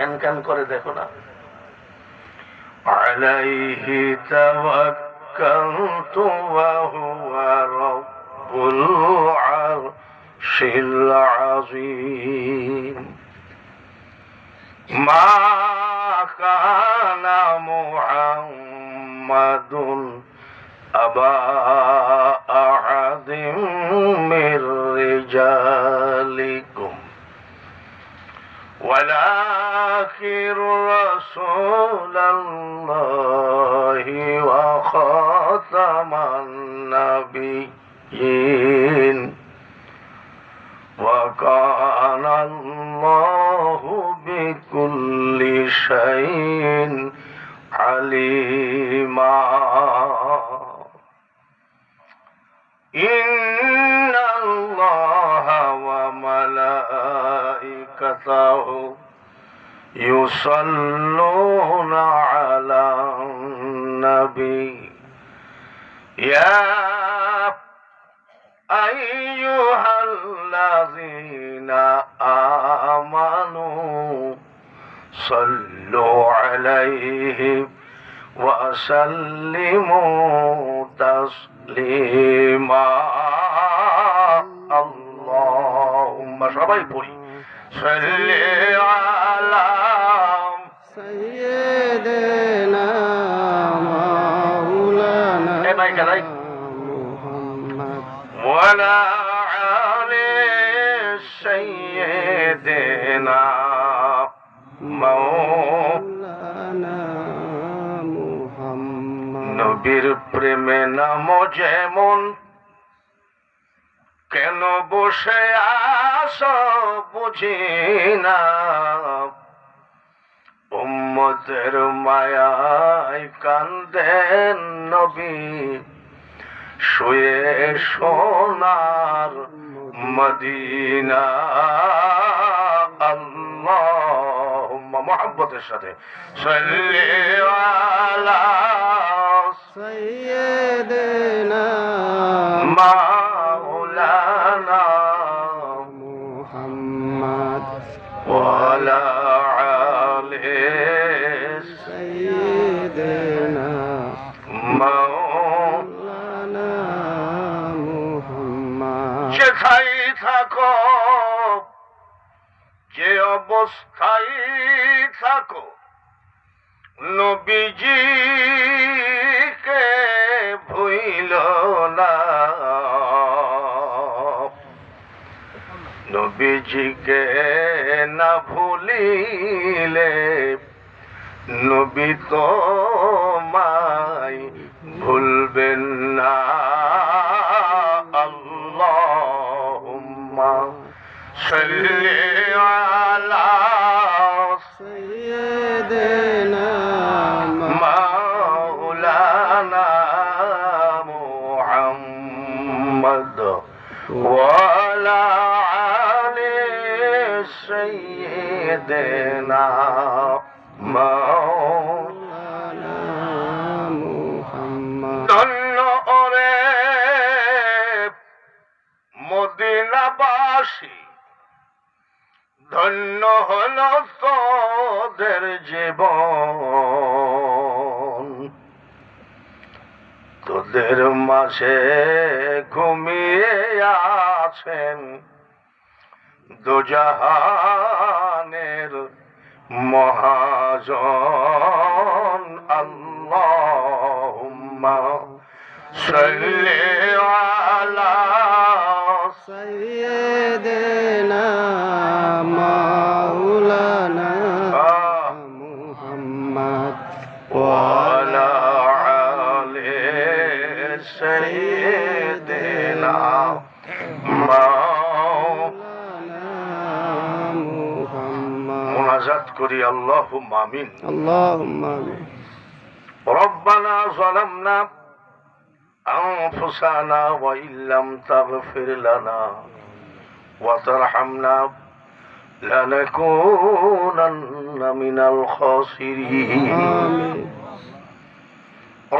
Can can করে দেখো না। আলাইহি তাওয়াক্কালতু ওয়া হুয়া রাব্বুল আরশিল আযীম। মা কানা মুহাম্মাদুন আবা আহাদিম মির রিজালিকুম ওয়ালাকিন রাসূলুল্লাহি ওয়া খাতামান নাবিয়্যিন ওয়া কানা আল্লাহু বিকুল্লি শাইইন আলিমা। ইন্নাল্লাহা ওয়া মালাইকাতাহু ইউসাল্লুনা আলান নবী ইয়া আইয়ুহাল্লাযীনা আমানু সাল্লু আলাইহি ওয়া সাল্লিমু তাসলিমা। আল্লাহুম্মা, সবাই পড়ি, সাল্লি আলা সাইয়্যিদিনা মাওলানা মুহাম্মদ ওয়া আলা আলি সাইয়্যিদিনা মাওলানা মুহাম্মদ। নবীর প্রেমে নাম যেমন, কেন বসে আছো বুঝি না, উম্মতের মায়ায় কান্দেন নবী শুয়ে সোনার মদিনা। আল্লাহুম্মা, মুহাব্বতের সাথে সাল্লি আলা সাইয়্যিদিনা মাওলানা মুহাম্মদ ওয়া আলা আলি সাইয়্যিদিনা মাওলানা। মুহাম্মদ। যেথায় থাকো, যে অবস্থায় থাকো, নবীজিকে ভুইল না। নবীজিকে না ভুলিলে নবী তোমায় ভুলবেন না। আল্লাহুম্মা সাল্লি আলা সাইয়্যিদিনা মাওলানা মুহাম্মদ ওয়া আলা আলি সাইয়্যিদিনা মাওলানা মুহাম্মদ। ধন্য ওরে মদিনাবাসী, ধন্য হলো তোদের জীবন, তোদের মাঝে ঘুমিয়ে আছেন দুজাহানের মহাজন। আল্লাহুম্মা সাল্লি আলা সাইয়্যিদিনা মাওলানা মুহাম্মদ ওয়া আলা আলি সাইয়্যিদিনা মাওলানা মুহাম্মদ। মুনাজাত করি, আল্লাহুম্মা আমিন। আল্লাহুম্মা আমিন। রব্বানা যালামনা আনফুসানা ওয়া ইল্লাম তাগফির লানা ওয়া তারহামনা লানাকুনান্না মিনাল খাসিরিন। আমিন।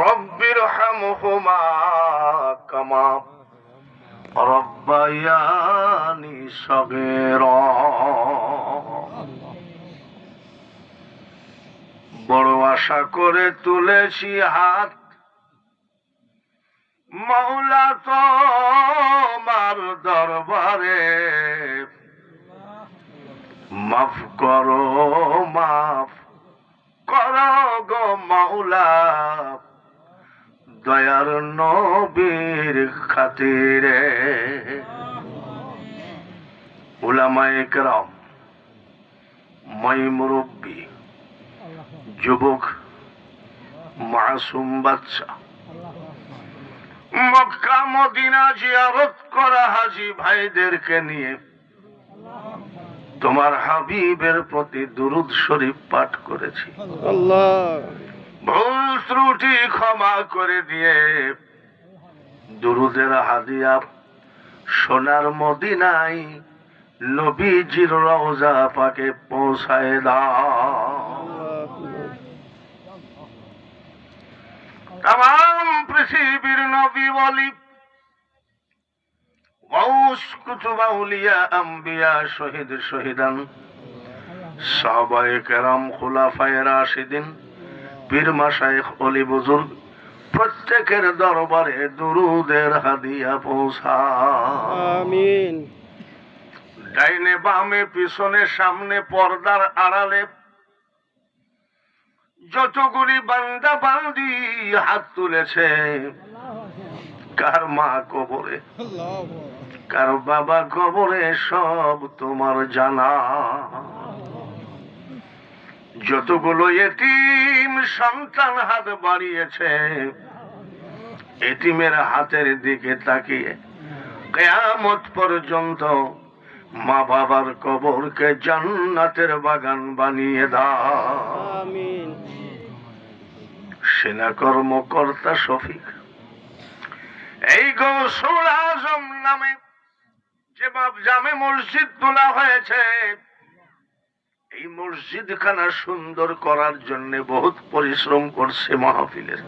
রব্বিরহামহুমা কামা রব্বায়ানি সগীরা। আশা করে তুলেছি হাত, মৌলা তোমার দরবারে, মাফ করো গো মাওলা, দয়ার নবীর খাতিরে। উলামায়ে কেরাম, মাই মুরব্বী, যুবক, মাসুম বাচ্চা, মক্কা মদিনা জিয়ারত করা হাজী ভাইদেরকে নিয়ে তোমার হাবিবের প্রতি দুরূদ শরীফ পাঠ করেছি। আল্লাহ ভুল ত্রুটি ক্ষমা করে দিয়ে দুরুদের হাদিয়া সোনার মদিনায় নবীজির রওজা পাকে পৌঁছায় দাও। তাম পৃথিবীর নবী বলি, গৌস, কুতুব, আউলিয়া, আম্বিয়া, শহীদ, শহীদান, সাহাবায়ে কেরাম, খুলাফায়ে রাশিদিন, পীর মাশায়েখ, ওলি বুজুর্গ, প্রত্যেকের দরবারে দুরুদের হাদিয়া পৌঁছা। আমিন। ডাইনে বামে পিছনে সামনে পর্দার আড়ালে যতগুলি বান্দা বান্দি হাত তুলেছে, কার মা কবরে, কার বাবা কবরে, সব তোমার জানা। যতগুলো এতিম সন্তান হাত বাড়িয়েছে, এতিমের হাতের দিকে তাকিয়ে কিয়ামত পর্যন্ত মা বাবার কবরকে জান্নাতের বাগান বানিয়ে দাও। আমিন। সেনা কর্মকর্তা শফিক, এই গৌসুল আজম নামে যে জামে মসজিদ তোলা হয়েছে, এই মসজিদ খানা সুন্দর করার জন্য বহুত পরিশ্রম করছে মাহফিলের।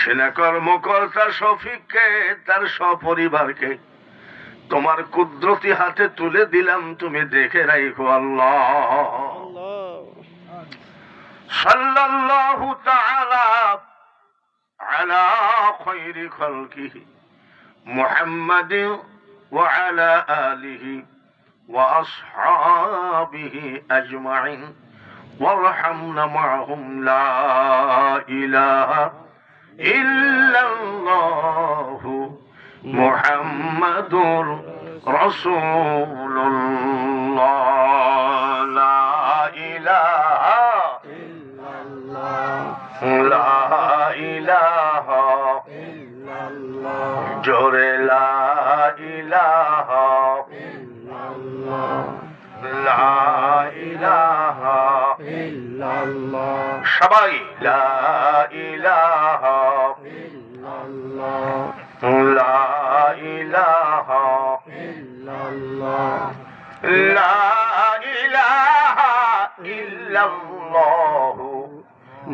সেনা কর্মকর্তা শফিককে, তার সপরিবারকে তোমার কুদরতি হাতে তুলে দিলাম, তুমি দেখে রাখো। আল্লাহ সাল্লাল্লাহু তাআলা আলা খায়রি খালকিহি মুহাম্মাদিন ওয়া আলা আলিহি ওয়া আসহাবিহি আজমাইন ওয়ারহামনা মাআহুম লা ইলাহা ইল্লাল্লাহু মুহাম্মাদুর রাসূলুল্লাহ। লা ইলাহা লা ইলাহা জোরে লা ইলাহা লা ইলাহা সবাই লা ইলাহা লা ইলাহা লা ইলাহা ইল্লাল্লাহু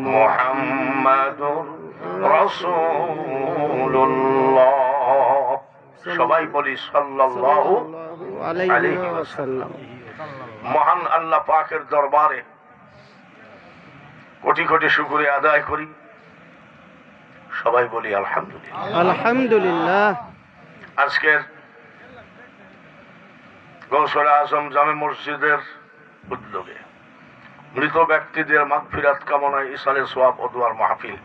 মুহাম্মাদুর রাসূলুল্লাহ। সবাই বলি সাল্লাল্লাহু আলাইহি ওয়াসাল্লাম। মহান আল্লাহ পাকের দরবারে কোটি কোটি শুকরিয়া আদায় করি। সবাই বলি আলহামদুলিল্লাহ। আলহামদুলিল্লাহ। আজকের গৌসুল আজম জামে মসজিদের উদ্যোগে মৃত ব্যক্তিদের মাগফিরাত কামনায় ইসালে সোয়াব ও দুয়ার মাহফিল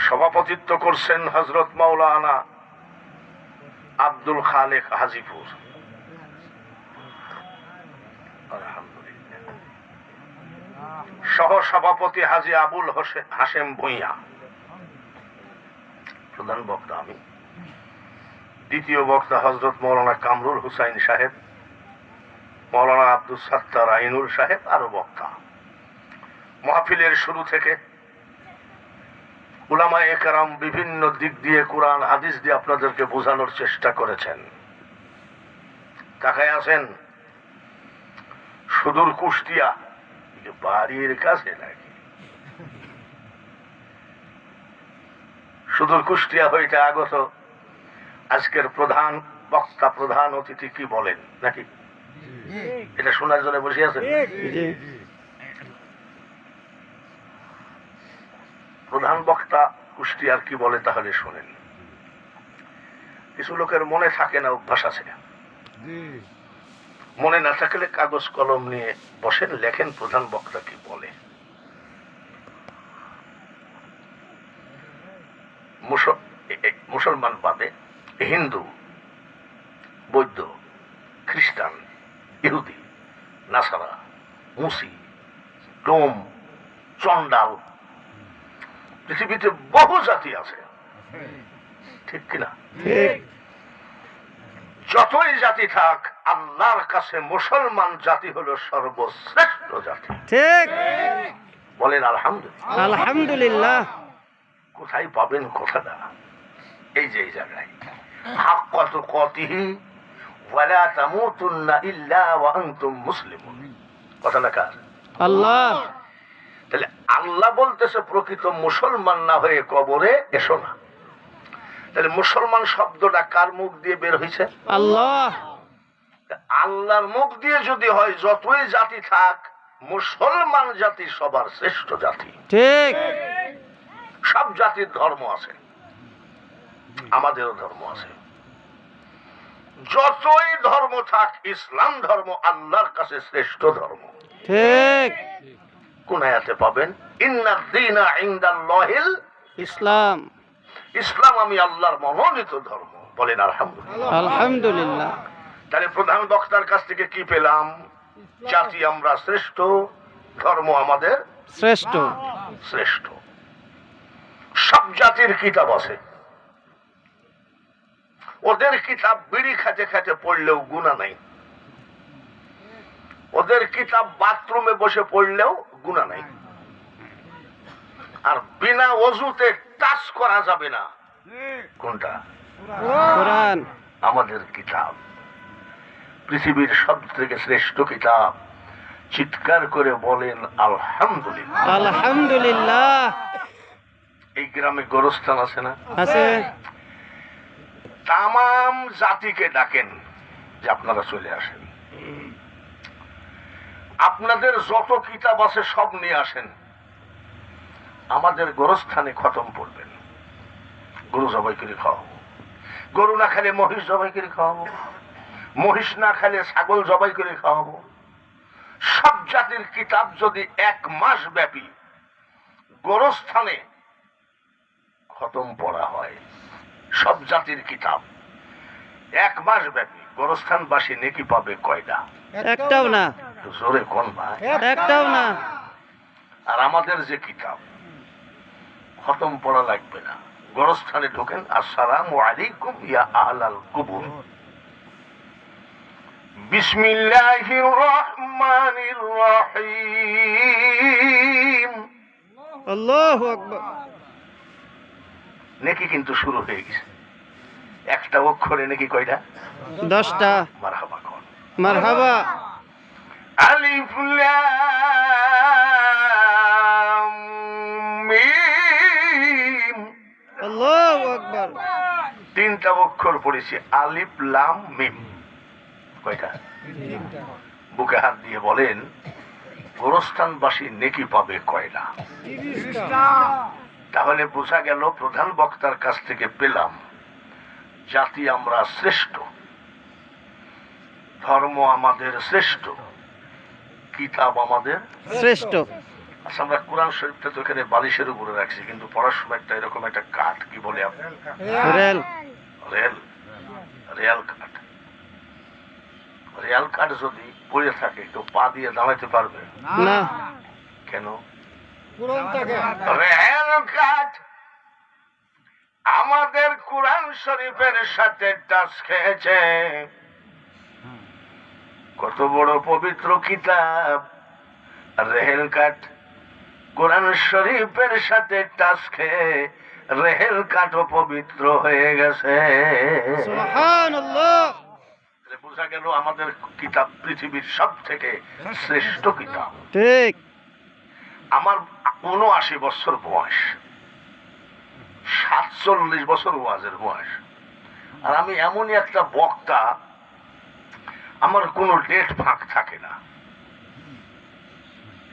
সভাপতিত্ব করছেন হযরত মাওলানা আব্দুল খালেক হাজিপুর। সহ সভাপতি হাজী আবুল হাশেম ভূঁইয়া, প্রধান বক্তা আমি, দ্বিতীয় বক্তা হযরত মাওলানা কামরুল হুসাইন সাহেব, মাওলানা আব্দুল সাত্তার আইনুল সাহেব, আরো বক্তা। মাহফিলের শুরু থেকে উলামায়ে কেরাম বিভিন্ন দিক দিয়ে কোরআন হাদিস দিয়ে আপনাদেরকে বোঝানোর চেষ্টা করেছেন। তাকায় আছেন সুদূর কুষ্টিয়া, বাড়ির কাছে নাকি, সুদূর কুষ্টিয়া হইতে আগত আজকের প্রধান বক্তা, প্রধান অতিথি কি বলেন নাকি এটা শোনার জন্য বসে আছেন? জি। প্রধান বক্তা কুষ্টিয়ার কি বলে তাহলে শোনেন। কিছু লোকের মনে থাকে না, অভ্যাস আছে। মনে না থাকলে কাগজ কলম নিয়ে বসেন, লেখেন প্রধান বক্তা কি বলে। মুসলমান বাদে হিন্দু, বৌদ্ধ, খ্রিস্টান, ইহুদি, নাসারা, মুসি, ডোম, চন্ডাল, পৃথিবীতে বহু জাতি আছে, ঠিক কিনা? ঠিক। যতই জাতি থাক, আল্লাহর কাছে মুসলমান জাতি হলো সর্বশ্রেষ্ঠ জাতি। ঠিক। বলেন আলহামদুলিল্লাহ। আলহামদুলিল্লাহ। কোথায় পাবেন কথাটা? এই যে এই জায়গায়, হাক্কাত তুকাতিহি ওয়ালা তামুতুন্না ইল্লা ওয়া আনতুম মুসলিমুন। কথাটা কার? আল্লাহ। তাহলে আল্লাহ বলতেছে প্রকৃত মুসলমান না হয়ে কবরে এসো না। তাহলে মুসলমান শব্দটা কার মুখ দিয়ে বের হয়েছে? আল্লাহ। আল্লাহর মুখ দিয়ে যদি হয়, যতই জাতি থাক, মুসলমান জাতি সবার শ্রেষ্ঠ জাতি। ঠিক। সব জাতির ধর্ম আছে, আমাদেরও ধর্ম আছে। যতই ধর্ম থাক, ইসলাম ধর্ম আল্লাহর কাছে শ্রেষ্ঠ ধর্ম। ঠিক। কোন আয়াতে পাবেন? ইন্নাদ দীনা ইনদাল্লাহিল ইসলাম। ইসলাম আমি আল্লাহর মনোনীত ধর্ম। বলেন আলহামদুলিল্লাহ। আলহামদুলিল্লাহ। তাহলে প্রধান বক্তার কাছ থেকে কি পেলাম? জাতি আমরা শ্রেষ্ঠ, ধর্ম আমাদের শ্রেষ্ঠ। শ্রেষ্ঠ। সব জাতির কিতাব আছে, ওদের কিতাব বিড়ি খাতে খাতে পড়লেও গুনাহ নাই, ওদের কিতাব বাথরুমে বসে পড়লেও গুনাহ নাই। আর বিনা ওযুতে টাচ করা যাবে না। কোনটা? কোরআন। আমাদের কিতাব পৃথিবীর সব থেকে শ্রেষ্ঠ কিতাব। চিৎকার করে বলেন আলহামদুলিল্লাহ। আলহামদুলিল্লাহ। এই গ্রামে গোরস্থান আছে না? আছে। তামাম জাতিকে ডাকেন যে আপনারা চলে আসেন, আপনাদের যত কিতাব আছে সব নিয়ে আসেন, আমাদের গোরস্থানে খতম পড়বেন। গরু জবাই করে খাওয়াবো, গরু না খেলে মহিষ জবাই করে খাওয়াবো, মহিষ না খেলে ছাগল জবাই করে খাওয়াবো। সব জাতির কিতাব যদি 1 মাস ব্যাপী গোরস্থানে খতম পড়া হয়, সব জাতির কিতাব 1 মাস ব্যাপী, গোরস্থানবাসী নেকি পাবে কয়টা? একটাও না। একটু জোরে কোন ভাই? একটাও না। আর আমাদের যে কিতাব খতম পড়া লাগবে না, গোরস্থানে ঢোকেন, আসসালামু আলাইকুম ইয়া আহলাল কুবুর, বিসমিল্লাহির রহমানির রহিম। আল্লাহু আকবার। নেকি কিন্তু শুরু হয়ে গেছে। একটা অক্ষরে নেকি কয়টা? 10টা। মারহাবা কোন? মারহাবা। আলিফ লাম মিম। আল্লাহু আকবার। 3টা অক্ষর পড়েছি, আলিফ লাম মিম। কয়টা? বুকে হাত দিয়ে বলেন, গোরস্থানবাসী নেকি পাবে কয়টা? তাহলে বোঝা গেল, প্রধান বক্তার কাছ থেকে পেলাম জাতি আমরা শ্রেষ্ঠ, ধর্ম আমাদের শ্রেষ্ঠ, কিতাব আমাদের শ্রেষ্ঠ। আচ্ছা, আমরা কোরআন শরীফটা তো এখানে বালিশের উপরে রাখছি, কিন্তু পড়ার সময় একটা এরকম একটা কাঠ, কি বলে রেল। রেল, রেল কাঠ। রেল কাঠ যদি পড়ে থাকে, কেউ পা দিয়ে দাঁড়াতে পারবে না। কেন? রেল কাঠ আমাদের কোরআন শরীফের সাথে টাচ খেয়েছে। কত বড় পবিত্র কিতাব, রেল কাঠ কোরআন শরীফের সাথে টাচ খেয়ে রেল কাঠও পবিত্র হয়ে গেছে। সুবহানাল্লাহ। বোঝা গেল আমাদের কিতাব পৃথিবীর সব থেকে শ্রেষ্ঠ কিতাব। ঠিক। আমার ৭৯ বছর বয়স, 47 বছর ওয়াজের বয়স, আর আমি এমনই একটা বক্তা, আমার কোনো ডেট ফাঁক থাকে না।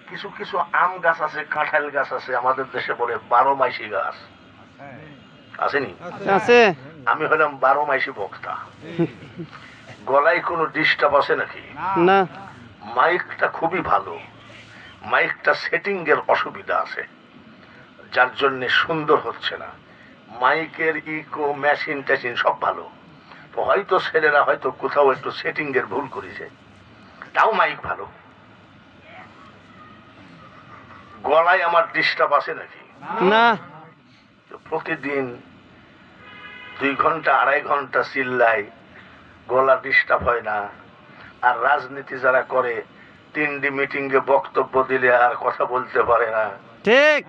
কিছু কিছু আম গাছ আছে, কাঁঠাল গাছ আছে, আমাদের দেশে বলে 12 মাইশি গাছ, আসেনি? আছে। আমি হলাম 12 মাইশি বক্তা। গলায় কোনো ডিস্টার্ব আছে নাকি? না। মাইকটা খুবই ভালো, মাইকটা সেটিং এর অসুবিধা আছে, যার জন্য সুন্দর হচ্ছে না। মাইকের ইকো মেশিন টেশিন সব ভালো, তো হয়তো ছেলেরা হয়তো কোথাও একটু সেটিং এর ভুল করেছে, তাও মাইক ভালো। গলায় আমার ডিস্টার্ব আছে নাকি? না। তো প্রতিদিন 2 ঘন্টা 2.5 ঘন্টা চিল্লাই, গলা ডিস্টার্ব হয় না। আর রাজনীতি যারা করে 3টি মিটিং এ বক্তব্য দিলে আর কথা বলতে পারে না। ঠিক।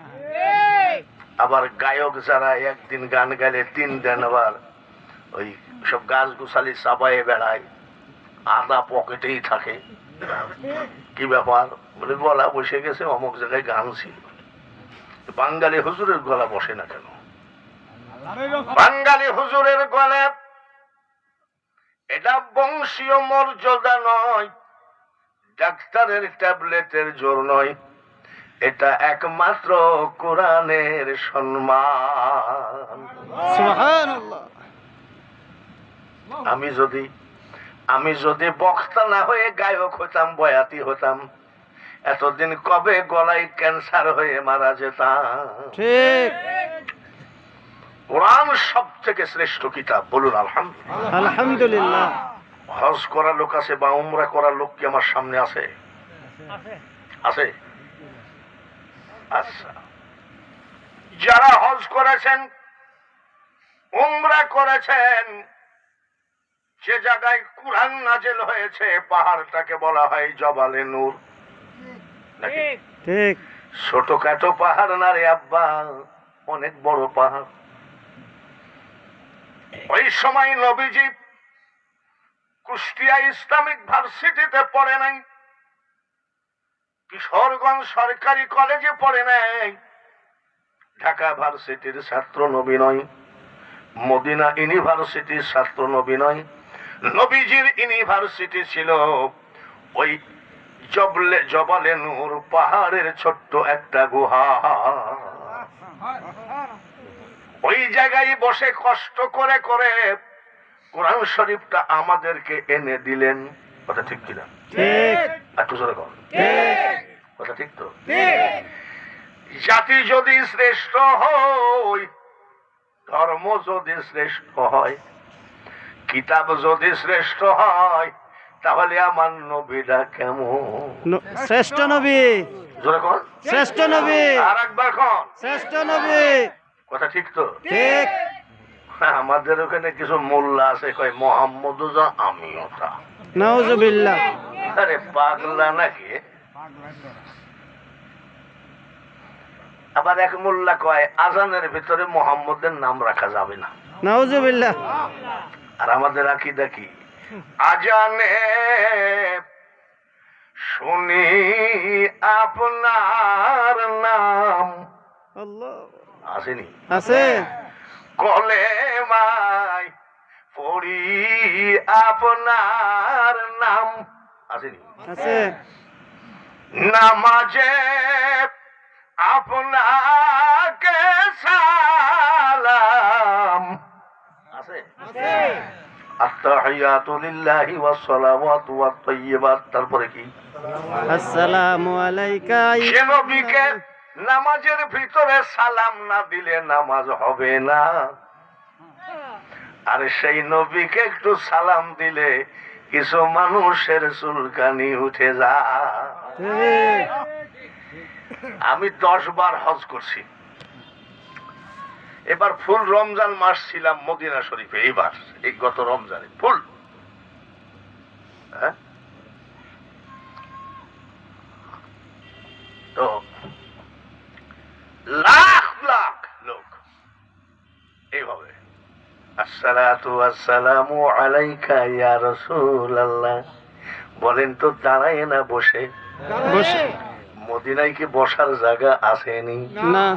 আবার গায়ক যারা একদিন গান গাইলে 3 দিন আবার ওই সব গাছ গুছালি চাপায়ে বেড়ায়, আদা পকেটেই থাকে। কি ব্যাপার? বলে গলা বসে গেছে, অমুক জায়গায় গান ছিল। বাঙালি হুজুরের গলা বসে না কেন? বাঙালি হুজুরের গলা এটা বংশীয় মর্যাদা নয়, ডাক্তারের ট্যাবলেটের জোর নয়, এটা একমাত্র কোরআনের সম্মান। সুবহানাল্লাহ। আমি যদি বক্তা না হয়ে গায়ক হতাম, বয়াতি হতাম, এতদিন কবে গলায় ক্যান্সার হয়ে মারা যেতাম। ঠিক। কোরআন সব থেকে শ্রেষ্ঠ কিতাব, বলুন আলহামদুলিল্লাহ। আলহামদুলিল্লাহ। হজ করা লোক আছে বা উমরা করা লোক কি আমার সামনে আছে? আছে? আচ্ছা, যারা হজ করেছেন, উমরা করেছেন, যে জায়গায় কুরআন নাযিল হয়েছে পাহাড়টাকে বলা হয় জবালে নূর, নাকি? ঠিক। ছোটখাটো পাহাড় না রে আব্বা, অনেক বড় পাহাড়। ওই সময় নবীজি কুষ্টিয়া ইসলামিক ভার্সিটিতে পড়ে নাই, কিশোরগঞ্জ সরকারি কলেজে পড়ে নাই, ঢাকা ভার্সিটির ছাত্র নবী নয়, মদিনা ইউনিভার্সিটির ছাত্র নবী নয়। নবীজির ইউনিভার্সিটি ছিল ওই জবালে নূর পাহাড়ের ছোট্ট একটা গুহা। ওই জায়গায় বসে কষ্ট করে করে কোরআন শরীফটা আমাদেরকে এনে দিলেন। কথা ঠিক কিনা? ঠিক। একটু জোরে কর। ঠিক। কথা ঠিক তো? জাতি যদি শ্রেষ্ঠ হয়, ধর্ম যদি শ্রেষ্ঠ হয়, কিতাব যদি শ্রেষ্ঠ হয়, তাহলে আমার নবীরা কেমন? শ্রেষ্ঠ নবী। জোরে কর। শ্রেষ্ঠ নবী। আর একবার কর। শ্রেষ্ঠ নবী। কথা ঠিক তো? ঠিক। আমাদের ওখানে কিছু মোল্লা আছে, কয় মোহাম্মদ যা আমিও তা। নাউজুবিল্লাহ। আরে পাগলা নাকি? আবার এক মোল্লা কয় আজানের ভিতরে মোহাম্মদের নাম রাখা যাবে না। নাউজুবিল্লাহ। আর আমাদের আকীদা কি? আজানে শুনি আপনার নাম, আল্লাহ। আসেনি? আছে। কলেমায় পড়ি আপনার নাম, আসেনি? আছে। নামাজে আপনাকে সালাম, আছে? আত্তাহিয়াতু লিল্লাহি ওয়াস সালাওয়াতু ওয়াত তাইয়্যিবাত। তারপরে কি? আসসালামু আলাইকা। সে নবীকে নামাজের ভিতরে সালাম না দিলে নামাজ হবে না, আর সেই নবীকে একটু সালাম দিলে কিছু মানুষের চুলকানি উঠে যায়। ঠিক। আমি 10 বার হজ করছি। এবার ফুল রমজান মাস ছিলাম মদিনা শরীফে, এইবার এই গত রমজানে ফুল। হ্যাঁ, তো লাখ লাখ লোক এইভাবে আসসালাতু ওয়াসসালামু আলাইকা ইয়া রাসূলুল্লাহ বলেন তো, দাঁড়ায় না বসে? বসে। মদিনায় কি বসার জায়গা আসেনি? না।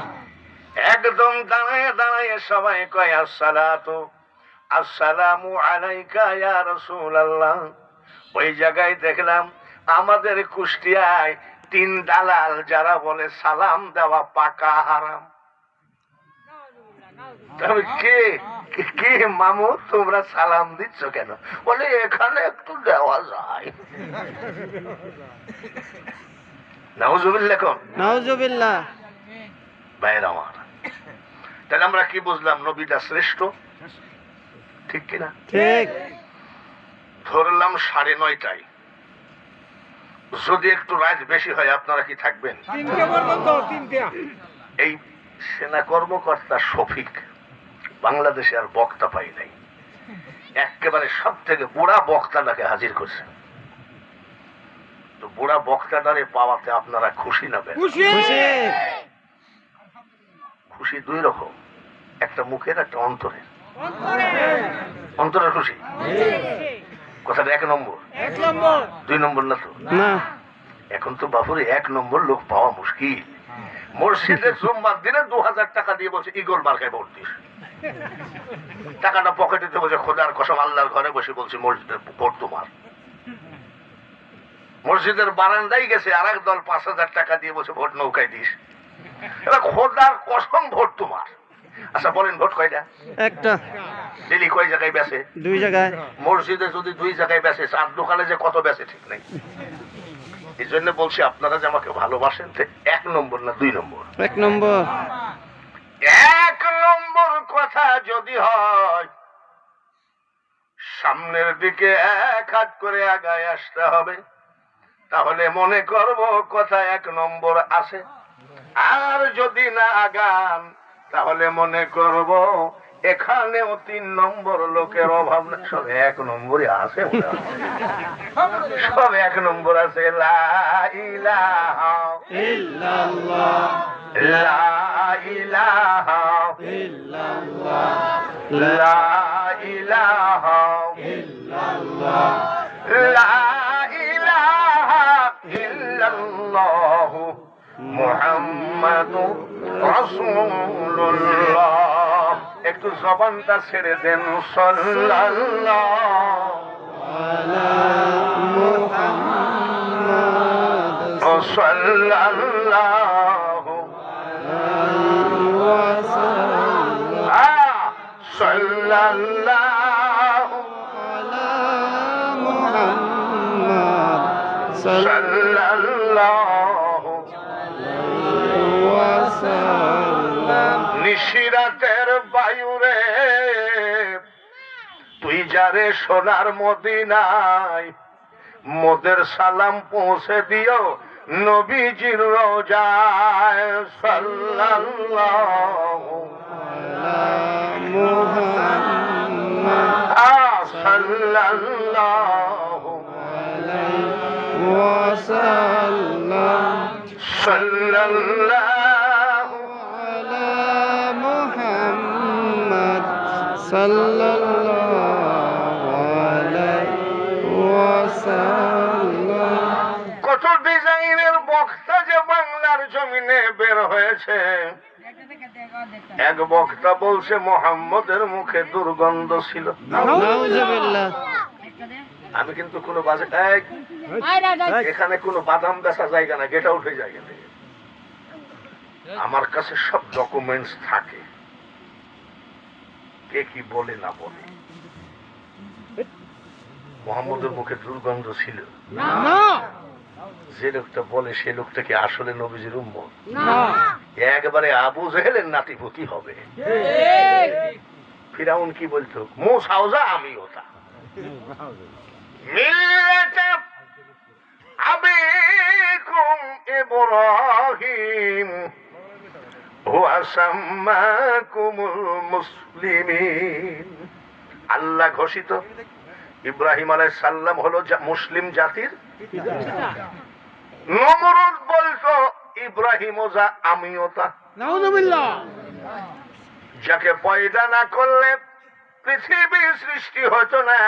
একদম দাঁড়ায় দাঁড়ায় সবাই কয় আসসালাতু আসসালামু আলাইকা ইয়া রাসূলুল্লাহ, ওই জায়গায় দেখলাম আমাদের কুষ্টিয়ায় 3 দালাল যারা বলে সালাম দেওয়া পাকা হারাম। তবে কে কে মামু তোমরা সালাম দিচ্ছ কেন? বলে এখানে একটু দেওয়া যায়। নাউজুবিল্লাহ কোন নাউজুবিল্লাহ। ভাইয়ের আমার, তাহলে আমরা কি বুঝলাম? নবীটা শ্রেষ্ঠ, ঠিক কিনা? ঠিক। ধরলাম 9:30টায়, যদি একটু রাত বেশি হয় আপনারা কি থাকবেন? এই সেনা কর্মকর্তা শফিক বাংলাদেশে আর বক্তা পাই নাই, একেবারে সব থেকে বুড়া বক্তাটাকে হাজির করছে। তো বুড়া বক্তাটারে পাওয়াতে আপনারা খুশি না বেশ? খুশি। খুশি 2 রকম, একটা মুখের একটা অন্তরের। অন্তরের খুশি কথাটা 1 নম্বর, 2 নম্বর না তো। না। এখন তো বাপুরে 1 নম্বর লোক পাওয়া মুশকিল। মসজিদে জুম্মার দিনে 2000 টাকা দিয়ে বলছে ইগল মার্কায় ভোট দিস। টাকাটা পকেটে বসে খোদার কসম আল্লাহর ঘরে বসে বলছি মসজিদের ভোট তোমার। মসজিদের বারান্দায় গেছে আর এক দল 5000 টাকা দিয়ে বসে ভোট নৌকায় দিস। এবার খোদার কসম ভোট তোমার। আচ্ছা বলেন ভোট কয়টা? একটা। ডেলি কয় জায়গায় বেচে? 2 জায়গায়। মসজিদে যদি 2 জায়গায় বেচে, 4 দোকানে যে কত বেচে ঠিক নেই। এই জন্য বলছি আপনারা যে আমাকে ভালোবাসেন, 1 নম্বর না 2 নম্বর? 1 নম্বর। 1 নম্বর কথা যদি হয়, সামনের দিকে 1 হাত করে আগায় আসতে হবে, তাহলে মনে করব কথা 1 নম্বর আছে। আর যদি না আগান তাহলে মনে করব এখানেও 3 নম্বর লোকের অভাব না, সব 1 নম্বরই আছে। সব 1 নম্বর আছে। লা ইলাহা ইল্লাল্লাহ। লা ইলাহা ইল্লাল্লাহ। লা ইলাহা ইল্লাল্লাহ। লা ইলাহা ইল্লাল্লাহু মুহাম্মাদুর রাসূলুল্লাহ। একটু জবানটা ছেড়ে দেন। সাল্লাল্লাহু আলা মুহাম্মাদ সাল্লাল্লাহু সাল্লাল্লাহু আলা মুহাম্মাদ সাল্লাল্লাহু ওয়াসাল্লাম। নিশিরাতের বায়ুরে তুই যারে সোনার মদিনায়, মোদের সালাম পৌঁছে দিও নবীজির রোজায়। সাল্লাল্লাহু আলা মুহাম্মাদ সাল্লাল্লাহু ওয়াসাল্লাম। সাল্লাল্লাহু আলা মুহাম্মাদ সাল্লাল্লাহু আলাইহি ওয়াসাল্লাম। কত ডিজাইনের বক্তা যে বাংলার জমিনে বের হয়েছে। এক বক্তা বলছে মোহাম্মদের মুখে দুর্গন্ধ ছিল। নাউজুবিল্লাহ। আমি কিন্তু কোনো বাজে এখানে কোনো বাদাম বেচা জায়গা না, গেটা উঠে জায়গা নেই। আমার কাছে সব ডকুমেন্টস থাকে, কে কি বলে না বলে। মোহাম্মদের মুখে দুর্গন্ধ ছিল, যে লোকটা বলে সে লোকটা কি আসলে নবীজির উম্মত? একবারে আবু জেহেলের নাতিপুতি হবে। ফিরাউন কি বলতো? মুসাওজা আমি ওটা মিল্লাতা আবিকুম ইব্রাহিম হুয়া সাম্মাকুমুল মুসলিমিন। আল্লাহ ঘোষিত ইব্রাহিম আলাইহিস সালাম হলো মুসলিম জাতির। নমরুদ বলতো ইব্রাহিম যা আমিও তা। নাউজুবিল্লাহ। যাকে পয়দা না করলে পৃথিবী সৃষ্টি হতো না,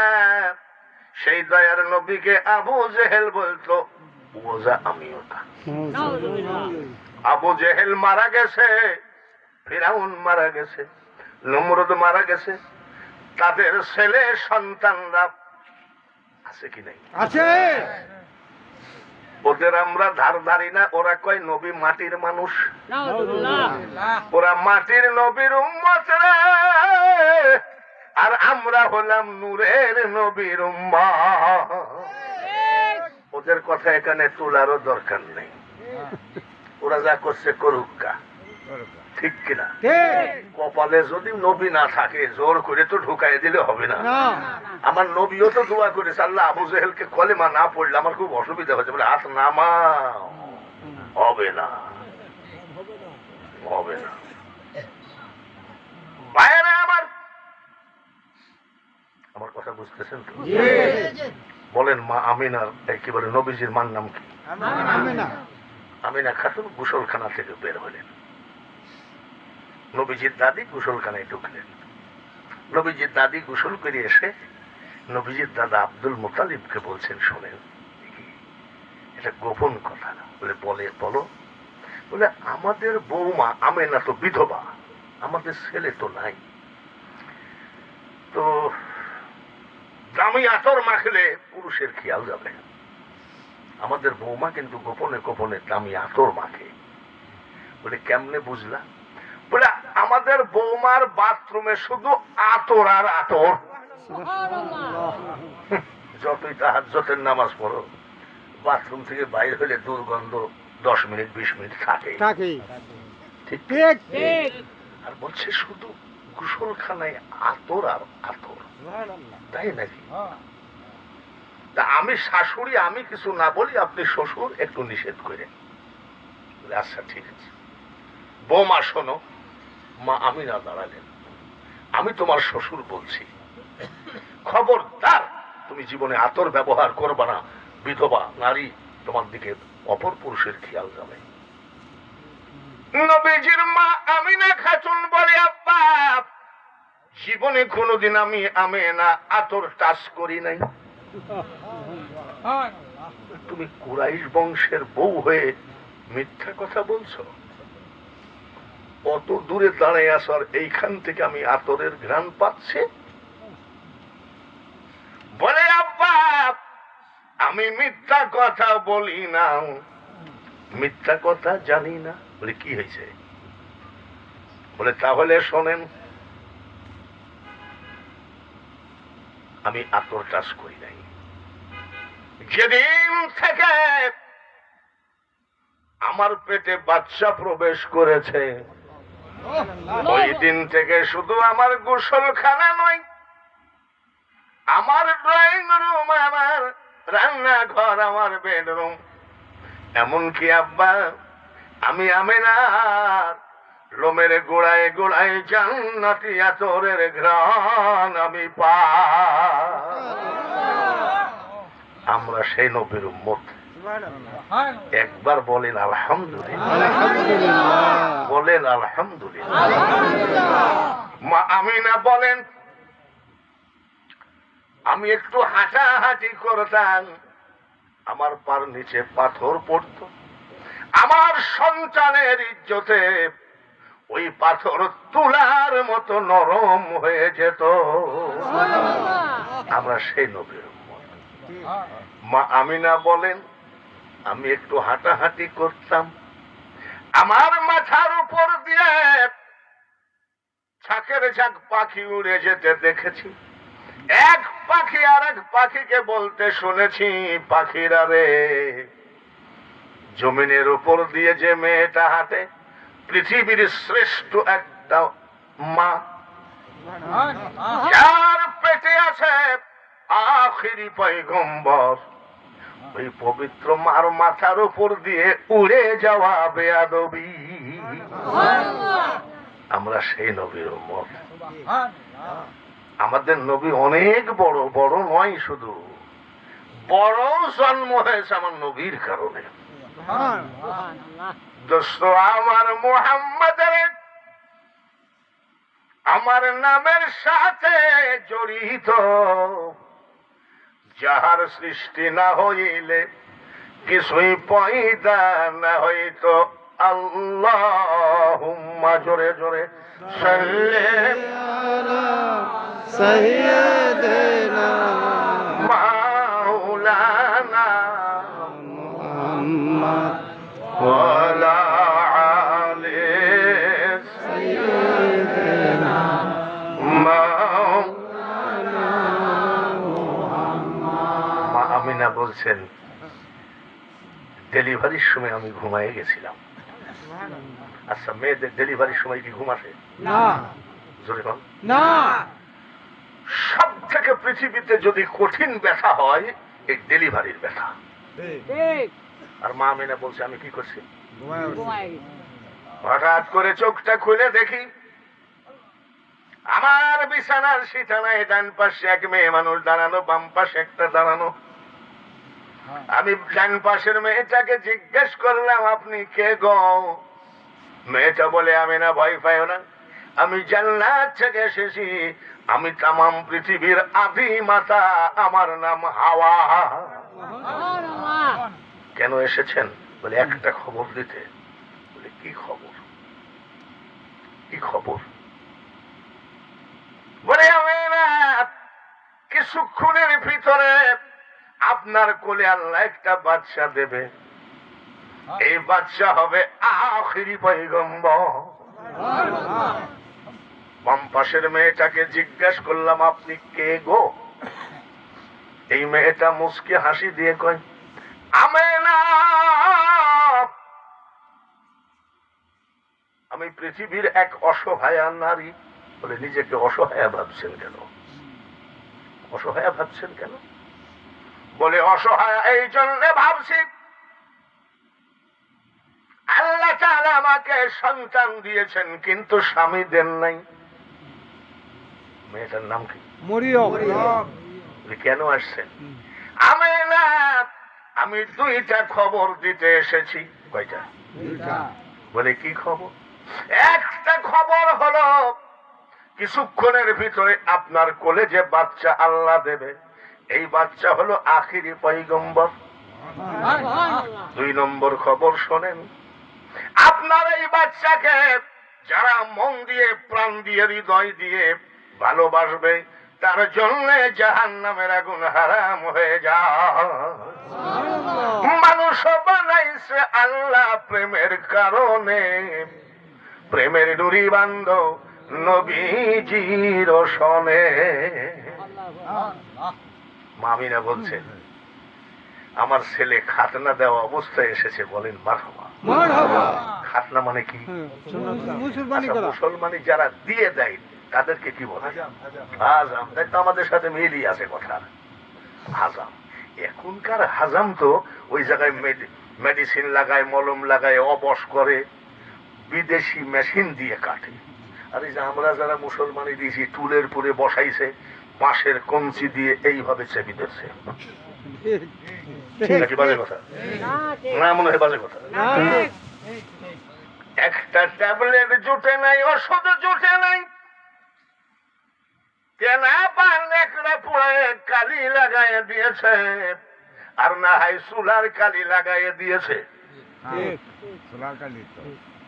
সেই দয়ার নবীকে আবু জেহেল বলতো ওজা আমিও তা। আবু জেহেল মারা গেছে, ফিরাউন মারা গেছে, নমরুদ মারা গেছে, তাদের ছেলে সন্তানরা আছে কি নাই? আছে। ওদের আমরা ধার ধারি না, ওরা কয় নবী মাটির মানুষ, ওরা মাটির নবীর উম্মত রে, আর আমরা হলাম নূরের নবীর উম্মত। ওদের কথা এখানে তোলারও দরকার নেই, ওরা যা করছে করুক গা, ঠিক কিনা? কপালে যদি নবী না থাকে জোর করে তো ঢুকাই দিলে হবে না। আমার নবীও তো দোয়া করেছে, আল্লাহ আবু জেহেলকে কলেমা না পড়লে আমার খুব অসুবিধা হচ্ছে, বলে হাত নামা, হবে না, হবে না। ভাইয়েরা আমার, আমার কথা বুঝতেছেন তো? বলেন মা আমিনার একেবারে নবীজির মান নাম কি? আমিনা খাতুন গোসলখানা থেকে বের হলেন, নবীজির দাদি গোসলখানায় ঢুকলেন। নবীজির দাদি গোসল করে এসে নবীজির দাদা আব্দুল মুতালিবকে বলছেন, শোনেন এটা গোপন কথা না। বলে বলো। বলে আমাদের বৌমা আমেনা তো বিধবা, আমাদের ছেলে তো নাই, তো দামি আতর মাখলে পুরুষের খেয়াল যাবে, আমাদের বৌমা কিন্তু গোপনে গোপনে দামি আতর মাখে। বলে কেমনে বুঝলা? বলে আমাদের বৌমার বাথরুমে শুধু আতর আর আতর, যতই তাহাজ্জুদের নামাজ পড়ো বাথরুম থেকে বাইরে হলে দুর্গন্ধ 10 মিনিট 20 মিনিট থাকে। ঠিক ঠিক। আর বলছে শুধু গোসলখানায় আতর আর আতর, তাই নাকি? তা আমি শাশুড়ি, আমি কিছু না বলি, আপনি শ্বশুর একটু নিষেধ করেন। আচ্ছা ঠিক আছে। বৌমা শোনো। মা আমিনা দাঁড়ালেন, আমি তোমার শ্বশুর বলছি, খবরদার তুমি জীবনে আতর ব্যবহার করবা না, বিধবা নারী, তোমার দিকে অপর পুরুষের খেয়াল যাবে। নবীজির মা আমিনা খাতুন বলে, আব্বা জীবনে কোনোদিন আমি আমিনা আতর টাচ করি নাই। তুমি কুরাইশ বংশের বউ হয়ে মিথ্যা কথা বলছো? অত দূরে দাঁড়িয়ে আসার এইখান থেকে আমি আতরের ঘ্রাণ পাচ্ছি। বলে আব্বা আমি মিথ্যা কথা বলি না, মিথ্যা কথা জানি না। বলে কি হয়েছে? বলে তাহলে শোনেন, আমি আতর টাচ করি নাই। যেদিন থেকে আমার পেটে বাচ্চা প্রবেশ করেছে ওই দিন থেকে শুধু আমার গোসলখানা নয়, আমার ড্রয়িং রুম, আমার রান্নাঘর, আমার বেডরুম, এমনকি আব্বা আমি আমিনার লোমের গোড়ায় গোড়ায় জান্নাতি আতরের ঘ্রাণ আমি পাই। আমরা সেই নবীর উম্মত। একবার বলেন আলহামদুলিল্লাহ, বলেন আলহামদুলিল্লাহ। মা আমিনা বলেন, আমি একটু হাঁটাহাঁটি করতাম, আমার পার নিচে পাথর পড়তো, আমার সন্তানের ইজ্জতে ওই পাথর তুলার মতো নরম হয়ে যেত। আমরা সেই নবীর উম্মত। মা আমিনা বলেন, আমি একটু হাঁটাহাঁটি করতাম, আমার মাথার উপর দিয়ে ঝাঁকের ঝাঁক পাখি উড়ে যেতে দেখেছি, এক পাখি আর এক পাখিকে বলতে শুনেছি, পাখিরা রে, জমিনের উপর দিয়ে যে মেয়েটা হাঁটে পৃথিবীর শ্রেষ্ঠ একটা মা, যার পেটে আছে আখিরি পয়গম্বর, ওই পবিত্র মার মাথার উপর দিয়ে উড়ে যাওয়া বেয়াদবি। আমরা সেই নবীর উম্মত। আমাদের নবী অনেক বড়, বড় নয় শুধু, বড় জন্ম হয়েছে আমার নবীর কারণে। দোস্ত আমার মুহাম্মাদের আমার নামের সাথে জড়িত, যাহার সৃষ্টি না হইলে কিছুই পয়দা না হইতো। আল্লাহুম্মা জোরে জোরে সাল্লি সাইয়্যিদিনা আমিনা বলছেন ডেলিভারির সময় আমি ঘুমায় গেছিলাম। আচ্ছা, মেয়েদের ডেলিভারির সময় কি ঘুম আসে? না জোরে বল। না সব থেকে পৃথিবীতে যদি কঠিন ব্যথা হয় এই ডেলিভারির ব্যথা। আর মা আমিনা বলছে আমি কি করছি, হঠাৎ করে চোখটা খুলে দেখি আমার বিছানার সিটানায় ডান পাশে এক মেয়ে মানুষ দাঁড়ানো, বাম পাশে একটা দাঁড়ানো। আমি ডান পাশের মেয়েটাকে জিজ্ঞেস করলাম আপনি কে গো? মেয়েটা বলে আমি না, ভয় পাইও না, আমি জান্নাত থেকে এসেছি, আমি তামাম পৃথিবীর আদি মাতা, আমার নাম হাওয়া। কেন এসেছেন? বলে একটা খবর দিতে। বলে কি খবর? কি খবর? বলে আমি না, কিছুক্ষণের ভিতরে আপনার কোলে আল্লাহ একটা বাচ্চা দেবে, এই বাচ্চা হবে আখিরি পয়গম্বর। বাম পাশের মেয়েটাকে জিজ্ঞেস করলাম আপনি কে গো? এই মেয়েটা মুস্কি হাসি দিয়ে কয় আমেনা, আমি পৃথিবীর এক অসহায়া নারী। বলে নিজেকে অসহায়া ভাবছেন কেন? অসহায়া ভাবছেন কেন? বলে অসহায়া এই জন্য ভাবছি, আল্লাহ তাআলা আমাকে সন্তান দিয়েছেন কিন্তু স্বামী দেন নাই। মেয়েটার নাম কি? মরিয়ম। কেন আসছেন? আমেনা, আমি দুইটা খবর দিতে এসেছি। কয়টা? বলে কি খবর? একটা খবর হলো কিছুক্ষণের ভিতরে আপনার কোলে যে বাচ্চা আল্লাহ দেবে, এই বাচ্চা হলো আখিরি পয়গম্বর। দুই নম্বর খবর শোনেন, আপনার এই বাচ্চাকে যারা মন দিয়ে, প্রাণ দিয়ে, হৃদয় দিয়ে ভালোবাসবে, তার জন্য জাহান্নামের আগুন হারাম হয়ে যায়। মানুষ বানাইছে আল্লাহ প্রেমের কারণে, প্রেমের ডুরি বান্ধ নবীজির সনে। মামিনা বলছে আমার ছেলে খাতনা দেওয়া অবস্থায় এসেছে। বলেন মারহাবা। খাতনা মানে কি? আচ্ছা, মুসলমানি যারা দিয়ে দেয় তাদেরকে কি বলে? হাজাম। তাই তো আমাদের সাথে মিলই আছে কথা। হাজাম। এখনকার হাজাম তো ওই জায়গায় মেডিসিন লাগায়, মলম লাগায়, অবশ করে, বিদেশি মেশিন দিয়ে কাটে। আর এই যে আমরা যারা মুসলমানি দিয়েছি, টুলের পরে বসাইছে, বাঁশের কঞ্চি দিয়ে এইভাবে চেপে দিচ্ছে। নাকি বাজে কথা? না, মনে হয় বাজে কথা। একটা ট্যাবলেট জুটে নাই, ওষুধ জুটে নাই, কেনা পান একটা পুড়ে কালি লাগাই দিয়েছে, আর না হয় চুলার কালি লাগাই দিয়েছে।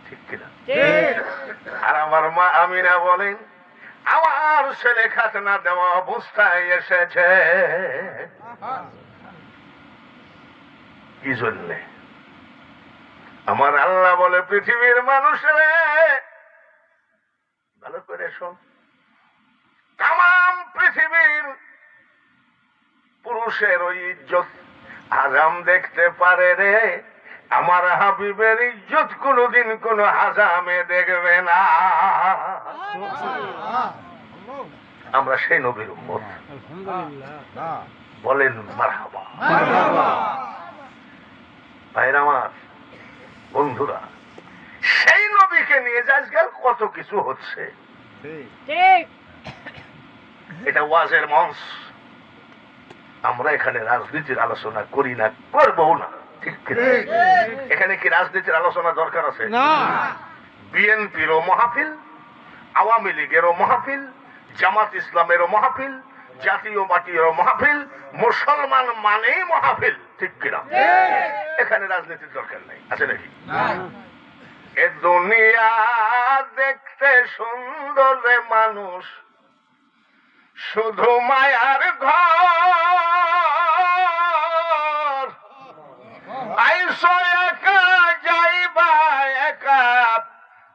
ঠিক কিনা? আর আমার মা আমিনা বলেন আমার ছেলে খাতনা দেওয়া অবস্থায় এসেছে। কি জন্যে? আমার আল্লাহ বলে পৃথিবীর মানুষের ভালো করে শোন, তাম পৃথিবীর পুরুষের ওই ইজ্জত হাজাম দেখতে পারে রে, আমার হাবিবের ইজ্জত কোনদিন কোন হাজামে দেখবে না। আমরা সেই নবীর উম্মত। বলেন মারহাবা। ভাইরা আমার, বন্ধুরা, সেই নবীকে নিয়ে আজকাল কত কিছু হচ্ছে। এটা ওয়াজের মঞ্চ, আমরা এখানে রাজনীতির আলোচনা করি না, করবো না। ঠিক কিনা? এখানে কি রাজনীতির আলোচনা দরকার আছে? বিএনপিরও মাহফিল, আওয়ামী লীগেরও মাহফিল, জামাত ইসলামেরও মাহফিল, জাতীয় পার্টিরও মাহফিল, মুসলমান মানেই মাহফিল। ঠিক কিনা? এখানে রাজনীতির দরকার নাই, আছে নাকি? এ দুনিয়া দেখতে সুন্দর রে মানুষ, শুধু মায়ার ঘর, আইসো একা যাইবা একা,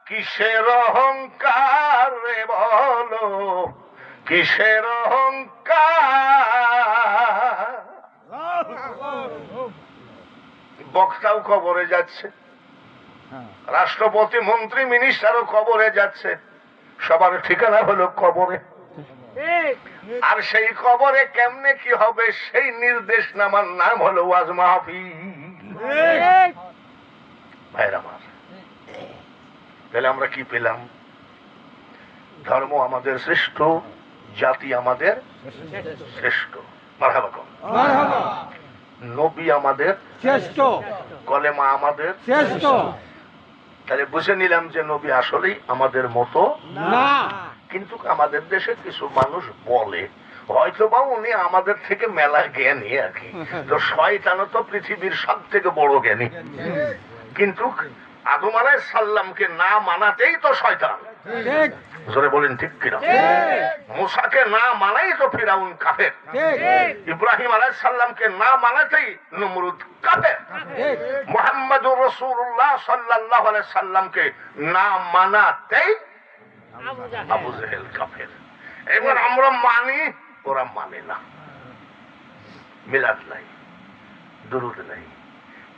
কিসের অহংকার রে বলো, কিসের অহংকার। বক্তাও কবরে যাচ্ছে, রাষ্ট্রপতি মন্ত্রী মিনিস্টারও কবরে যাচ্ছে, সবার ঠিকানা হলো কবরে। আর সেই কবরে কেমনে কি হবে সেই নির্দেশনামার নাম হলো ওয়াজ মাহফিল। ভাইরা আমার, তাহলে আমরা কি পেলাম? ধর্ম আমাদের শ্রেষ্ঠ, জাতি আমাদের শ্রেষ্ঠ, মারহাবা কও। নবী আমাদের শ্রেষ্ঠ, কলেমা আমাদের শ্রেষ্ঠ। তাহলে বুঝে নিলাম যে নবী আসলেই আমাদের মতো না, কিন্তু আমাদের দেশে কিছু মানুষ বলে হয়তো বা উনি আমাদের থেকে মেলা জ্ঞানী আর কি। তো শয়তানও তো পৃথিবীর সব থেকে বড় জ্ঞানী, কিন্তু আদম আলাইহিস সালামকে না মানাতেই তো শয়তান। ঠিক জোরে বলেন ঠিক কিনা? মুসাকে না মানাই তো ফিরাউন কাফের, ঠিক ইব্রাহিম আলাইহিস সালামকে না মানাতেই নমরুদ কাফের, ঠিক মুহাম্মদুর রাসূলুল্লাহ সাল্লাল্লাহু আলাইহি সাল্লামকে না মানাতেই আবু জেহেল কাফের। এবার আমরা মানি, ওরা মানে না। মিলাদ নাই, দুরুদ নাই,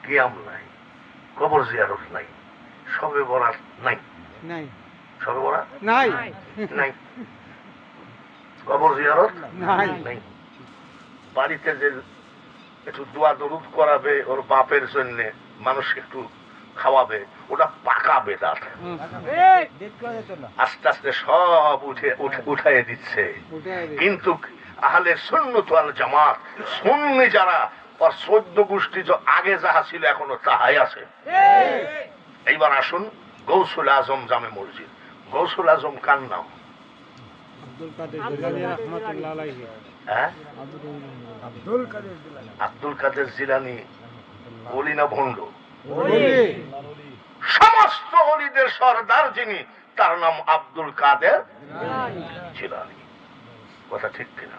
কিয়াম নাই, কবর জিয়ারত নাই, শবে বরাত নাই, নাই শবে বরাত নাই নাই, কবর জিয়ারত নাই। নাই। বাড়িতে যে একটু দোয়া দরুদ করাবে ওর বাপের জন্য, মানুষ একটু খাওয়াবে, ওটা পাকা বেদাত। আস্তে আস্তে সব উঠাই দিচ্ছে। কিন্তু আহলে সুন্নাত ওয়াল জামাত সুন্নি যারা, ওর 14 গোষ্ঠী আগে যাহা ছিল এখনো তাহাই আছে। এইবার আসুন গৌসুল আজম জামে মসজিদ। গৌসুল আজম কার নাম? হ্যাঁ, আব্দুল কাদের জিলানী ওলি না ভণ্ড? সমস্ত ওলিদের সরদার যিনি, তার নাম আব্দুল কাদের জিলানী। কথা ঠিক কিনা?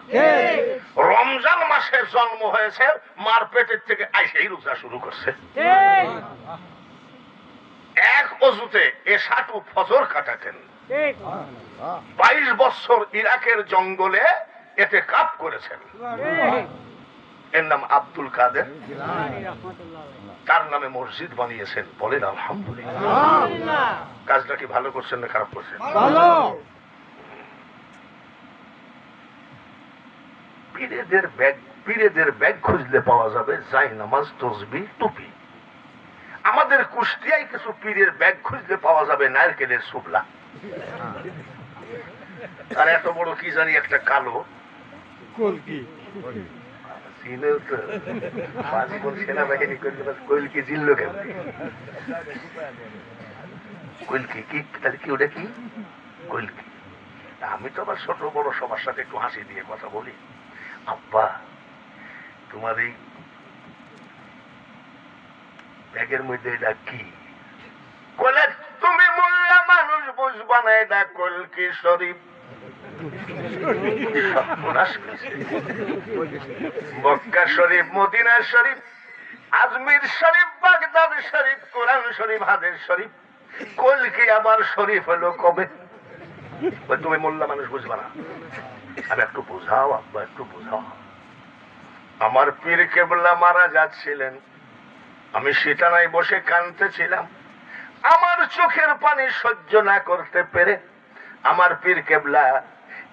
রমজান মাসে জন্ম হয়েছে, মার পেটের থেকে আইসেই রোজা শুরু করছে। এক অজুতে এশাটু ফজর কাটাতেন। 22 বছর ইরাকের জঙ্গলে এতে কাপ করেছেন। এর নাম আব্দুল কাদের, তার নামে মসজিদ বানিয়েছেন। বলেন আলহামদুলিল্লাহ। কাজটা কি ভালো করছেন না খারাপ করছেন? ভালো। পীরেদের ব্যাগ খুঁজলে পাওয়া যাবে জাই নামাজ, তসবিহ, টুপি। আমাদের কুষ্টিয়ায় কিছু পীরের ব্যাগ খুঁজলে পাওয়া যাবে নারকেলের শুকলা। আর এত বড় কি জানি একটা কালো কলকি, সেনাবাহিনী কইলকি জিল্ল কেন? কইলকি কি? তাহলে কি ওটা কি কইলকি? আমি তো আবার ছোট বড় সবার সাথে একটু হাসি দিয়ে কথা বলি। আব্বা, তোমার এই ব্যাগের মধ্যে এটা কি? কইলে তুমি মোল্লা মানুষ বুঝবা না, এটা কলকি শরীফ। মক্কা শরীফ, মদিনা শরীফ, আজমির শরীফ, বাগদাদ শরীফ, কোরআন শরীফ, হাদিস শরীফ, কলকি আবার শরীফ হলো কবে? তুমি মোল্লা মানুষ বুঝবা না। আমি একটু বোঝাও আব্বা, একটু বোঝাও। আমার পীর কেবলা মারা যাচ্ছিলেন, আমি সিটানায় বসে কাঁদতেছিলাম। আমার চোখের পানি সহ্য না করতে পেরে আমার পীর কেবলা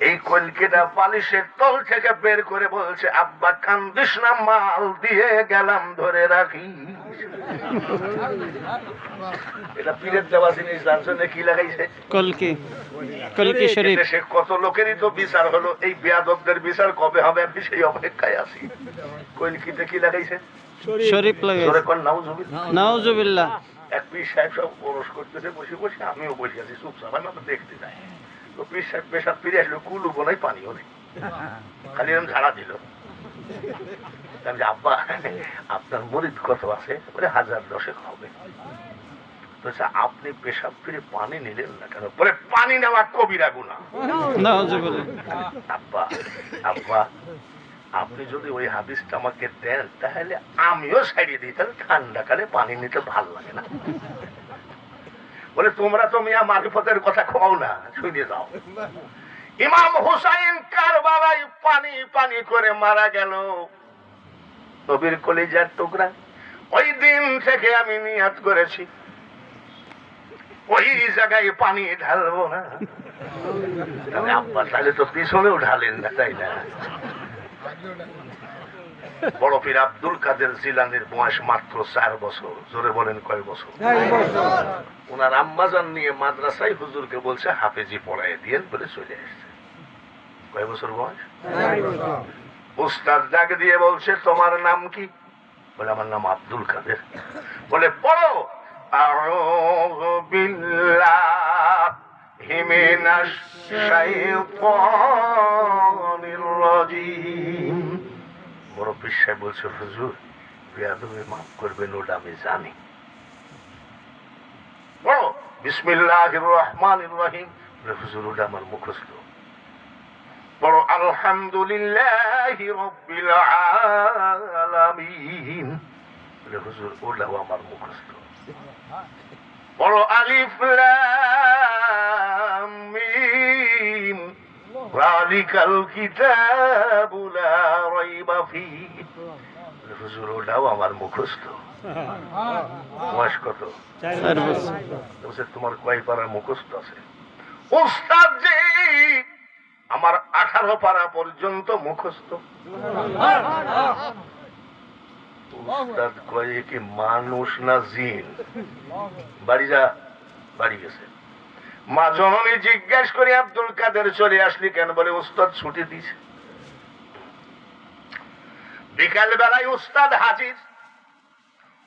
এই কলকিটা বালিশের তল থেকে বের করে বলছে, আব্বা কান্দিস না, মাল দিয়ে গেলাম, ধরে রাখি। এটা পীরের দেওয়া জিনিস, যার জন্য কি লাগাইছে? কলকি, কলকি শরীফ। সে কত লোকেরই তো বিচার হলো, এই বেয়াদবদের বিচার কবে হবে আমি সেই অপেক্ষায় আছি। কলকিতে কি লাগাইছে? শরীফ লাগাইছে। নাউজুবিল্লাহ। এক পীর সাহেব সব ওরস করতেছে বসে বসে, আমিও বসে আছি চুপচাপ, আমি তো দেখতে যাই। তো পীর সাহেব পেশাব ফিরে আসলো, কুলুবো নাই, পানিও নেই, খালি এরকম ঝাড়া দিল। আমি আব্বা আপনার মুরিদ কত আছে? বলে 1010 হবে। আপনি পেশাব ফিরে পানি নিলেন না কেন? বলে পানি নেওয়া কবিরা গুনাহ। নাউজুবিল্লাহ। আব্বা, আব্বা আপনি যদি ওই হাদিসটা আমাকে দেন তাহলে আমিও ছাড়িয়ে দিই, তাহলে ঠান্ডাকালে পানি নিতে ভাল লাগে না। বলে তোমরা তো মিয়া মারিফতের কথা খাও না, শুনে যাও। ইমাম হুসাইন কারবালায় পানি পানি করে মারা গেল, নবীর কলিজার টুকরা। ওই দিন থেকে আমি নিয়াত করেছি ওই জায়গায় পানি ঢালবো না। তাহলে আব্বা তাহলে তো পিছনেও ঢালেন না, তাই না? বড় পীর আব্দুল কাদের জিলানীর বয়স মাত্র 4 বছর। জোরে বলেন কয় বছর? ওনার আম্মাজান নিয়ে মাদ্রাসায় হুজুরকে বলছে হাফেজি পড়ায় দিয়েন বলে চলে আসছে। কয় বছর বয়স? উস্তাদ ডাক দিয়ে বলছে তোমার নাম কি? বলে আমার নাম আব্দুল কাদের। বলে পড়ো আউযু বিল্লাহি মিনাশ শাইতানির রাজীম। বড় পীর সাহেব বলছে হুজুর বেয়াদবি মাফ করবেন, ওটা আমি জানি। বলো বিসমিল্লাহির রহমানির রহিম। হুজুর ওটা আমার মুখস্থ। বলো আলহামদুলিল্লাহি রাব্বিল আলামিন। হুজুর ওটাও আমার মুখস্থ। বলো আলিফ লাম মিম যালিকাল কিতাবু লা রাইবা ফীহি। হুজুর ওটাও আমার মুখস্থ। বয়স কত? 4 বছর। বলছে তোমার কয় পারা মুখস্থ আছে? উস্তাদ জি আমার 18 পারা পর্যন্ত মুখস্থ। উস্তাদ কয় কি মানুষ না জিন? বাড়ি যা। বাড়ি গেছে। মা জননী জিজ্ঞাসা করে আব্দুল কাদের চলে আসলি কেন? বলে উস্তাদ ছুটি দিছে। বিকাল বেলায় উস্তাদ হাজির।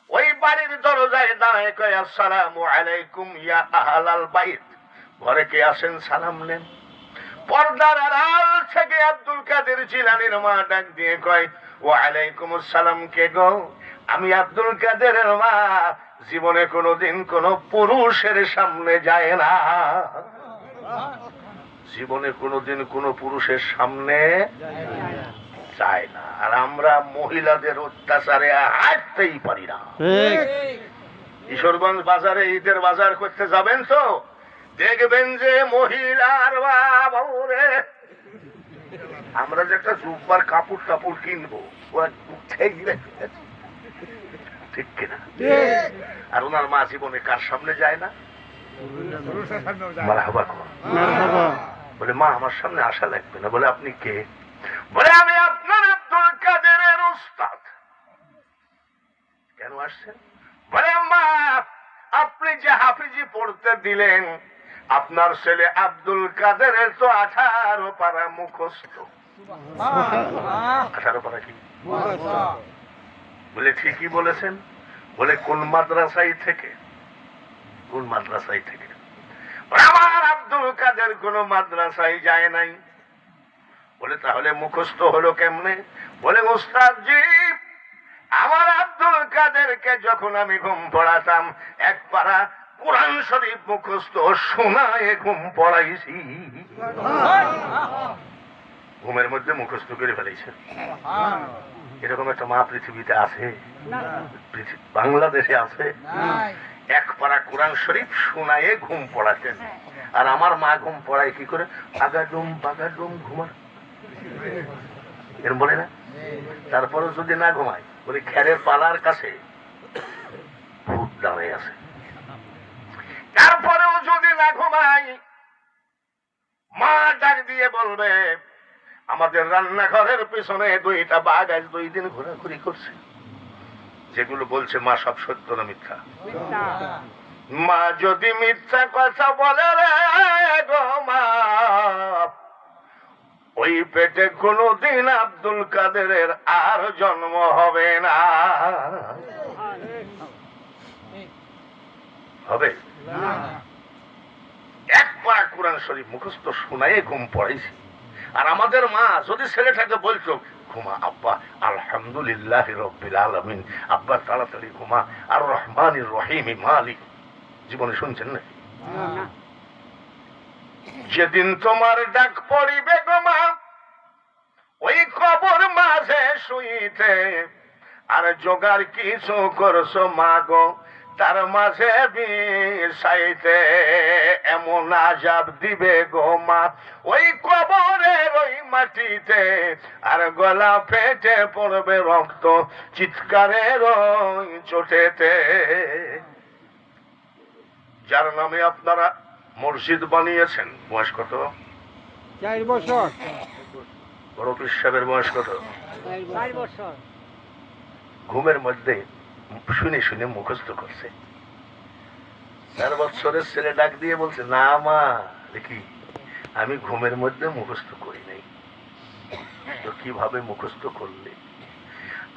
ওই বাড়ির দরজায় দাঁড়ায় কয় আসসালামু আলাইকুম ইয়া আহলাল বাইত। ঘরে কে আসেন সালাম নেন। পর্দার আড়াল থেকে আব্দুল কাদের জিলানীর মা ডাক দিয়ে কয় ওয়া আলাইকুম আসসালাম। কে গো? আমি আব্দুল কাদেরের মা। জীবনে কোনোদিন কোন পুরুষের সামনে যায় না। জীবনে কোনোদিন কোন পুরুষের সামনে যায় না। আর আমরা মহিলাদের অত্যাচারে হাঁটতেই পারি না। কিশোরগঞ্জ বাজারে ঈদের বাজার করতে যাবেন তো দেখবেন যে মহিলার বাবুরে আমরা যে একটা জুব্বার কাপড় টাপড় কিনবো ঠিক কিনা? আর ওনার মা জীবনে কার সামনে যায় না? মারহাবা কর। বলে মা আমার সামনে আসা লাগবে না। বলে আপনি কে? বলে আমি আপনার আব্দুল কাদেরের উস্তাদ। কেন আসছেন? বলে মা আপনি যে হাফিজি পড়তে দিলেন আপনার ছেলে আব্দুল কাদেরের তো 18 পারা মুখস্থ। 18 পারা কি? বলে ঠিকই বলেছেন। বলে কোন মাদ্রাসায় থেকে? কোন মাদ্রাসায় থেকে? আমার আব্দুল কাদের কোন মাদ্রাসায় যায় নাই। বলে তাহলে মুখস্থ হলো কেমনে? বলে উস্তাদ জি আমার আব্দুল কাদেরকে যখন আমি ঘুম পড়াতাম 1 পারা কোরআন শরীফ মুখস্থ শোনায় ঘুম পড়াইছি। ঘুমের মধ্যে মুখস্থ করে ফেলেছে। এরকম একটা মা পৃথিবীতে আছে? বাংলাদেশে আছে? 1 পারা কোরআন শরীফ শোনায় ঘুম পড়াতেন। আর আমার মা ঘুম পড়ায় কি করে? আগাডুম বাগাডুম ঘুমা। এরকম বলে না? তারপরে যদি না ঘুমায় বলে খেরের পালার কাছে ভূত দাঁড়িয়ে আছে। তারপরেও যদি না ঘুমাই মা ডাক দিয়ে বলবে আমাদের রান্নাঘরের পিছনে 2টা বাঘ আজ 2 দিন ঘোরাঘুরি করছে। যেগুলো বলছে মা সব সত্য না মিথ্যা? মা যদি মিথ্যা কথা বলে রে গো মা ওই পেটে কোনদিন আব্দুল কাদেরের আর জন্ম হবে না। হবে? 1 পারা কোরআন শরীফ মুখস্থ শোনায় ঘুম পড়াইছি। আর আমাদের মা যদি ছেলেটাকে বলতো ঘুমা আব্বা আলহামদুলিল্লাহ রাব্বিল আলামিন, আব্বা তাড়াতাড়ি ঘুমা আর রহমানির রহিম মালিক, জীবনে শুনছেন না? যেদিন তোমার ডাক পড়িবে গো মা ওই কবর মাঝে শুইতে আর জোগাড় কিছু করছো মা গো তার মাঝে বিষাইতে এমন আজাব দিবে গো মা ওই কবরের ওই মাটিতে, আর গলা ফেটে পড়বে রক্ত চিৎকারের ওই চোটেতে। যার নামে আপনারা মসজিদ বানিয়েছেন, বয়স কত? 4 বছর। বড় পীর সাহেবের বয়স কত? 4 বছর। ঘুমের মধ্যে শুনে শুনে মুখস্থ করছে। 4 বছরের ছেলে ডাক দিয়ে বলছে, না মা দেখি আমি ঘুমের মধ্যে মুখস্থ করি নাই। তো কিভাবে মুখস্থ করলে?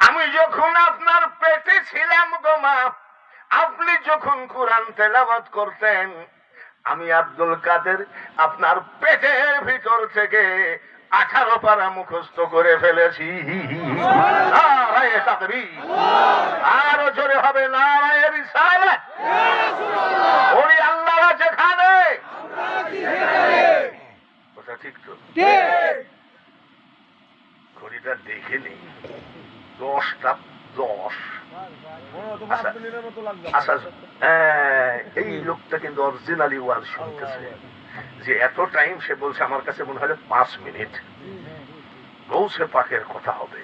আমি যখন আপনার পেটে ছিলাম গো মা, আপনি যখন কোরআন তেলাওয়াত করতেন, আমি আব্দুল কাদের আপনার পেটের ভিতর থেকে 18 পারা মুখস্থ করে ফেলেছি। নারায়ে তাকবীর, আরো জোরে হবে নারায়ে রিসালাত। ওই আল্লাহ যেখানে, কথা ঠিক তো? ঘড়িটা দেখে নেই, 10টা 10। আচ্ছা, এই লোকটা কিন্তু অরিজিনালি ওয়াজ শুনতেছে, যে এত টাইম সে বলছে, আমার কাছে মনে হলো 5 মিনিট। গৌসে পাকের কথা হবে,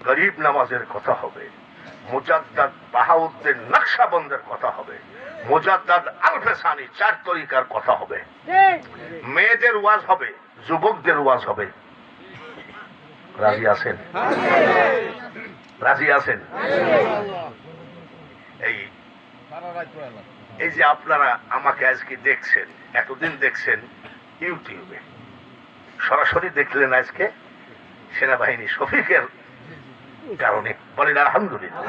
গরিব নামাজের কথা হবে, মুজাদ্দাদ বাহাউদ্দিন নকশবন্দের কথা হবে, মুজাদ্দাদ আলফেসানি 4 তরিকার কথা হবে, মেয়েদের ওয়াজ হবে, যুবকদের ওয়াজ হবে। রাজি আছেন? রাজি আছেন? এই যে আপনারা আমাকে আজকে দেখছেন, এতদিন দেখছেন ইউটিউবে, সরাসরি দেখলেন আজকে সেনাবাহিনী শফিকের কারণে, বলেন আলহামদুলিল্লাহ।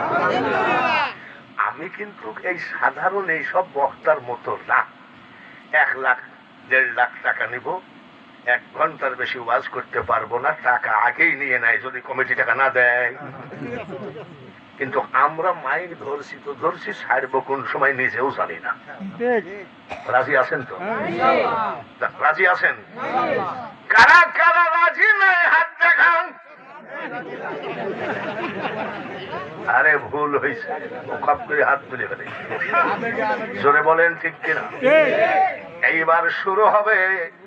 আমি কিন্তু এই সাধারণ এই সব বক্তার মতো না, 1 লাখ 1.5 লাখ টাকা নিব, 1 ঘন্টার বেশি ওয়াজ করতে পারবো না, টাকা আগেই নিয়ে নেয় যদি কমিটি টাকা না দেয়। কিন্তু আমরা মাইক ধরছি তো ধরছি, ছাড়বো কোন সময় নিজেও জানি না। রাজি আছেন তো? রাজি আছেন? কারা কারা রাজি নাই হাত দেখান। আরে ভুল হয়েছে, খপ করে হাত তুলে ফেলে। জোরে বলেন ঠিক কিনা? এইবার শুরু হবে